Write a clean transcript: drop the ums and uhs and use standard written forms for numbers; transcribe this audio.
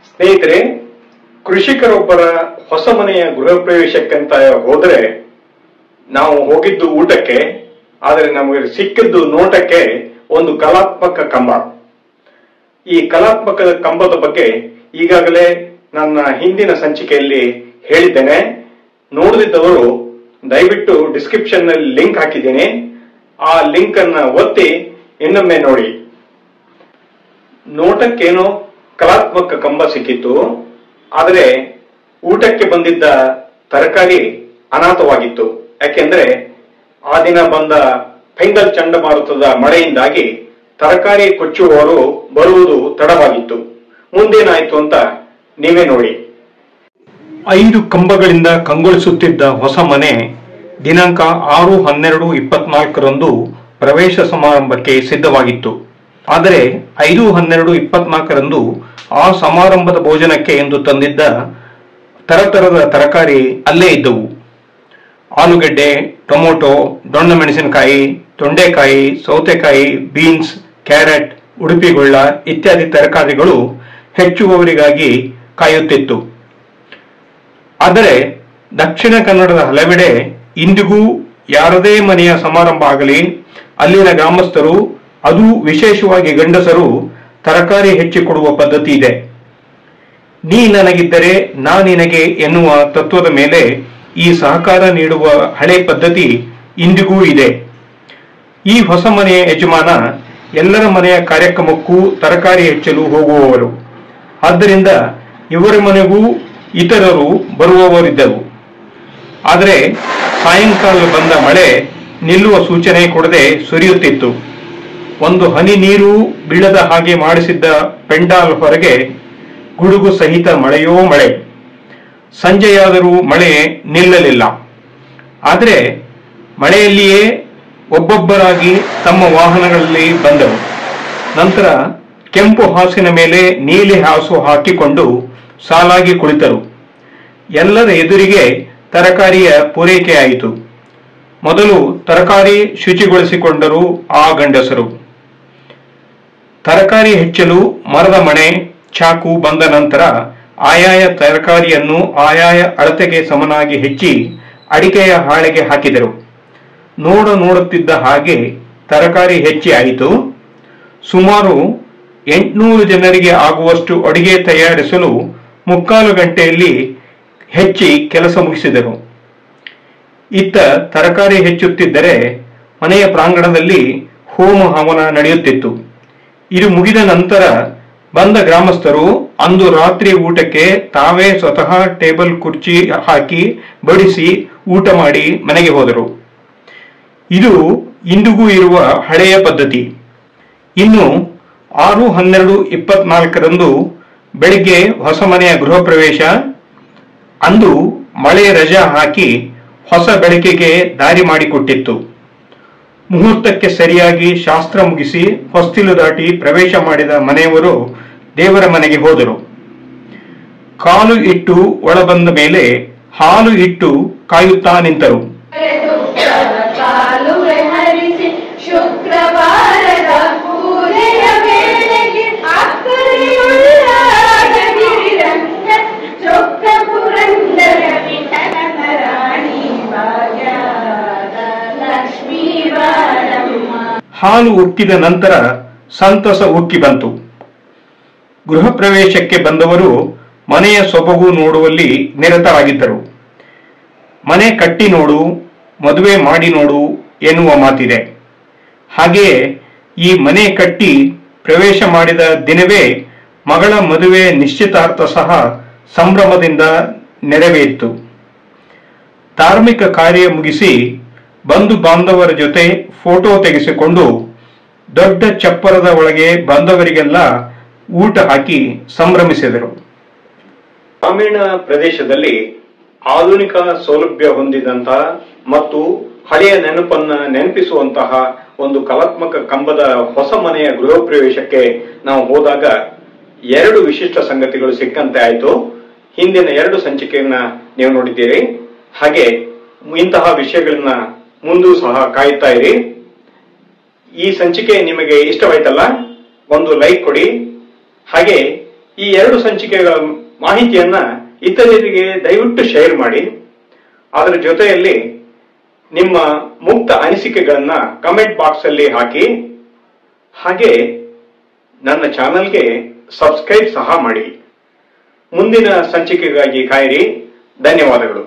ಸ್ನೇಹಿತರೆ, ಕೃಷಿಕರೊಬ್ಬರ ಹೊಸ ಮನೆಯ ಗೃಹ ಪ್ರವೇಶಕ್ಕಂತ ಹೋದ್ರೆ ನಾವು ಹೋಗಿದ್ದು ಊಟಕ್ಕೆ, ಆದರೆ ನಮಗೆ ಸಿಕ್ಕಿದ್ದು ನೋಟಕ್ಕೆ ಒಂದು ಕಲಾತ್ಮಕ ಕಂಬ. ಈ ಕಲಾತ್ಮಕ ಕಂಬದ ಬಗ್ಗೆ ಈಗಾಗಲೇ ನನ್ನ ಹಿಂದಿನ ಸಂಚಿಕೆಯಲ್ಲಿ ಹೇಳಿದ್ದೇನೆ. ನೋಡದಿದ್ದವರು ದಯವಿಟ್ಟು ಡಿಸ್ಕ್ರಿಪ್ಷನ್ ನಲ್ಲಿ ಲಿಂಕ್ ಹಾಕಿದ್ದೀನಿ, ಆ ಲಿಂಕ್ ಅನ್ನ ಒತ್ತಿ ಇನ್ನೊಮ್ಮೆ ನೋಡಿ. ನೋಟಕ್ಕೇನೋ ಕಲಾತ್ಮಕ ಕಂಬ ಸಿಕ್ಕಿತ್ತು, ಆದರೆ ಊಟಕ್ಕೆ ಬಂದಿದ್ದ ತರಕಾರಿ ಅನಾಥವಾಗಿತ್ತು. ಯಾಕೆಂದ್ರೆ ಆ ದಿನ ಬಂದ ಫೆಂಗಲ್ ಚಂಡಮಾರುತದ ಮಳೆಯಿಂದಾಗಿ ತರಕಾರಿ ಕೊಚ್ಚುವವರು ಬರುವುದು ತಡವಾಗಿತ್ತು. ಮುಂದೇನಾಯ್ತು ಅಂತ ನೀವೇ ನೋಡಿ. 5 ಕಂಬಗಳಿಂದ ಕಂಗೊಳಿಸುತ್ತಿದ್ದ ಹೊಸ ಮನೆ ದಿನಾಂಕ 6/12/24 ಪ್ರವೇಶ ಸಮಾರಂಭಕ್ಕೆ ಸಿದ್ಧವಾಗಿತ್ತು. ಆದರೆ 5/12/24 ಆ ಸಮಾರಂಭದ ಭೋಜನಕ್ಕೆ ಎಂದು ತಂದಿದ್ದ ತರತರದ ತರಕಾರಿ ಅಲ್ಲೇ ಇದ್ದವು. ಆಲೂಗಡ್ಡೆ, ಟೊಮೊಟೊ, ದೊಣ್ಣ ಮೆಣಸಿನಕಾಯಿ, ತೊಂಡೆಕಾಯಿ, ಸೌತೆಕಾಯಿ, ಬೀನ್ಸ್, ಕ್ಯಾರೆಟ್, ಉಡುಪಿಗೊಳ್ಳ ಇತ್ಯಾದಿ ತರಕಾರಿಗಳು ಹೆಚ್ಚುವವರಿಗಾಗಿ ಕಾಯುತ್ತಿತ್ತು. ಆದರೆ ದಕ್ಷಿಣ ಕನ್ನಡದ ಹಲವೆಡೆ ಇಂದಿಗೂ ಯಾರದೇ ಮನೆಯ ಸಮಾರಂಭ ಆಗಲಿ, ಅಲ್ಲಿನ ಗ್ರಾಮಸ್ಥರು, ಅದು ವಿಶೇಷವಾಗಿ ಗಂಡಸರು ತರಕಾರಿ ಹೆಚ್ಚಿಕೊಡುವ ಪದ್ಧತಿ ಇದೆ. ನೀ ನನಗಿದ್ದರೆ ನಾ ನಿನಗೆ ಎನ್ನುವ ತತ್ವದ ಮೇಲೆ ಈ ಸಹಕಾರ ನೀಡುವ ಹಳೆ ಪದ್ಧತಿ ಇಂದಿಗೂ ಇದೆ. ಈ ಹೊಸ ಮನೆಯ ಯಜಮಾನ ಎಲ್ಲರ ಮನೆಯ ಕಾರ್ಯಕ್ರಮಕ್ಕೂ ತರಕಾರಿ ಹೆಚ್ಚಲು ಹೋಗುವವರು. ಆದ್ದರಿಂದ ಇವರ ಮನೆಗೂ ಇತರರು ಬರುವವರಿದ್ದರು. ಆದರೆ ಸಾಯಂಕಾಲ ಬಂದ ಮಳೆ ನಿಲ್ಲುವ ಸೂಚನೆ ಕೊಡದೆ ಸುರಿಯುತ್ತಿತ್ತು. ಒಂದು ಹನಿ ನೀರು ಬೀಳದ ಹಾಗೆ ಮಾಡಿಸಿದ್ದ ಪೆಂಡಾಲ್ ಹೊರಗೆ ಗುಡುಗು ಸಹಿತ ಮಳೆಯೋ ಮಳೆ. ಸಂಜೆಯಾದರೂ ಮಳೆ ನಿಲ್ಲಲಿಲ್ಲ. ಆದರೆ ಮಳೆಯಲ್ಲಿಯೇ ಒಬ್ಬೊಬ್ಬರಾಗಿ ತಮ್ಮ ವಾಹನಗಳಲ್ಲಿ ಬಂದರು. ನಂತರ ಕೆಂಪು ಹಾಸಿನ ಮೇಲೆ ನೀಲಿ ಹಾಸು ಹಾಕಿಕೊಂಡು ಸಾಲಾಗಿ ಕುಳಿತರು. ಎಲ್ಲರ ಎದುರಿಗೆ ತರಕಾರಿಯ ಪೂರೈಕೆಯಾಯಿತು. ಮೊದಲು ತರಕಾರಿ ಶುಚಿಗೊಳಿಸಿಕೊಂಡರು ಆ ಗಂಡಸರು. ತರಕಾರಿ ಹೆಚ್ಚಲು ಮರದ ಮಣೆ, ಚಾಕು ಬಂದ ನಂತರ ಆಯಾಯ ತರಕಾರಿಯನ್ನು ಆಯಾಯ ಅಳತೆಗೆ ಸಮನಾಗಿ ಹೆಚ್ಚಿ ಅಡಿಕೆಯ ಹಾಳೆಗೆ ಹಾಕಿದರು. ನೋಡುತ್ತಿದ್ದ ಹಾಗೆ ತರಕಾರಿ ಹೆಚ್ಚಿ ಆಯಿತು. ಸುಮಾರು 800 ಜನರಿಗೆ ಆಗುವಷ್ಟು ಅಡಿಗೆ ತಯಾರಿಸಲು 3/4 ಗಂಟೆಯಲ್ಲಿ ಹೆಚ್ಚಿ ಕೆಲಸ ಮುಗಿಸಿದರು. ಇತ್ತ ತರಕಾರಿ ಹೆಚ್ಚುತ್ತಿದ್ದರೆ ಮನೆಯ ಪ್ರಾಂಗಣದಲ್ಲಿ ಹೋಮ ಹವನ ನಡೆಯುತ್ತಿತ್ತು. ಇದು ಮುಗಿದ ನಂತರ ಬಂದ ಗ್ರಾಮಸ್ಥರು ಅಂದು ರಾತ್ರಿ ಊಟಕ್ಕೆ ತಾವೇ ಸ್ವತಃ ಟೇಬಲ್ ಕುರ್ಚಿ ಹಾಕಿ ಬಡಿಸಿ ಊಟ ಮಾಡಿ ಮನೆಗೆ ಹೋದರು. ಇದು ಇಂದಿಗೂ ಇರುವ ಹಳೆಯ ಪದ್ಧತಿ. ಇನ್ನು 6/12/24 ಬೆಳಿಗ್ಗೆ ಹೊಸ ಮನೆಯ ಗೃಹ ಪ್ರವೇಶ. ಅಂದು ಮಳೆ ರಜಾ ಹಾಕಿ ಹೊಸ ಬೆಳಕಿಗೆ ದಾರಿ ಮಾಡಿಕೊಟ್ಟಿತ್ತು. ಮುಹೂರ್ತಕ್ಕೆ ಸರಿಯಾಗಿ ಶಾಸ್ತ್ರ ಮುಗಿಸಿ ಹೊಸ್ತಿಲು ದಾಟಿ ಪ್ರವೇಶ ಮಾಡಿದ ಮನೆಯವರು ದೇವರ ಮನೆಗೆ ಹೋದರು. ಕಾಲು ಇಟ್ಟು ಒಳ ಬಂದ ಮೇಲೆ ಹಾಲು ಇಟ್ಟು ಕಾಯುತ್ತಾ ನಿಂತರು. ಹಾಲು ಉಕ್ಕಿದ ನಂತರ ಸಂತಸ ಉಕ್ಕಿ ಬಂತು. ಗೃಹ ಪ್ರವೇಶಕ್ಕೆ ಬಂದವರು ಮನೆಯ ಸೊಬಗು ನೋಡುವಲ್ಲಿ ನಿರತರಾಗಿದ್ದರು. ಮನೆ ಕಟ್ಟಿ ನೋಡು, ಮದುವೆ ಮಾಡಿ ನೋಡು ಎನ್ನುವ ಮಾತಿದೆ. ಹಾಗೆಯೇ ಈ ಮನೆ ಕಟ್ಟಿ ಪ್ರವೇಶ ಮಾಡಿದ ದಿನವೇ ಮಗಳ ಮದುವೆ ನಿಶ್ಚಿತಾರ್ಥ ಸಹ ಸಂಭ್ರಮದಿಂದ ನೆರವೇರಿತು. ಧಾರ್ಮಿಕ ಕಾರ್ಯ ಮುಗಿಸಿ ಬಂಧು ಬಾಂಧವರ ಜೊತೆ ಫೋಟೋ ತೆಗೆಸಿಕೊಂಡು ದೊಡ್ಡ ಚಪ್ಪರದ ಒಳಗೆ ಬಂದವರಿಗೆಲ್ಲ ಊಟ ಹಾಕಿ ಸಂಭ್ರಮಿಸಿದರು. ಗ್ರಾಮೀಣ ಪ್ರದೇಶದಲ್ಲಿ ಆಧುನಿಕ ಸೌಲಭ್ಯ ಹೊಂದಿದಂತಹ ಮತ್ತು ಹಳೆಯ ನೆನಪನ್ನ ನೆನಪಿಸುವಂತಹ ಒಂದು ಕಲಾತ್ಮಕ ಕಂಬದ ಹೊಸ ಮನೆಯ ಗೃಹ ಪ್ರವೇಶಕ್ಕೆ ನಾವು ಹೋದಾಗ 2 ವಿಶಿಷ್ಟ ಸಂಗತಿಗಳು ಸಿಕ್ಕಂತೆ ಆಯ್ತು. ಹಿಂದಿನ 2 ಸಂಚಿಕೆಯನ್ನ ನೀವು ನೋಡಿದ್ದೀರಿ. ಹಾಗೆ ಇಂತಹ ವಿಷಯಗಳನ್ನ ಮುಂದೂ ಸಹ ಕಾಯುತ್ತಾ ಇರಿ. ಈ ಸಂಚಿಕೆ ನಿಮಗೆ ಇಷ್ಟವಾಯ್ತಲ್ಲ, ಒಂದು ಲೈಕ್ ಕೊಡಿ. ಹಾಗೆ ಈ 2 ಸಂಚಿಕೆಗಳ ಮಾಹಿತಿಯನ್ನ ಇತರರಿಗೆ ದಯವಿಟ್ಟು ಶೇರ್ ಮಾಡಿ. ಅದರ ಜೊತೆಯಲ್ಲಿ ನಿಮ್ಮ ಮುಕ್ತ ಅನಿಸಿಕೆಗಳನ್ನ ಕಮೆಂಟ್ ಬಾಕ್ಸ್ ಅಲ್ಲಿ ಹಾಕಿ. ಹಾಗೆ ನನ್ನ ಚಾನೆಲ್ಗೆ ಸಬ್ಸ್ಕ್ರೈಬ್ ಸಹ ಮಾಡಿ. ಮುಂದಿನ ಸಂಚಿಕೆಗಾಗಿ ಕಾಯಿರಿ. ಧನ್ಯವಾದಗಳು.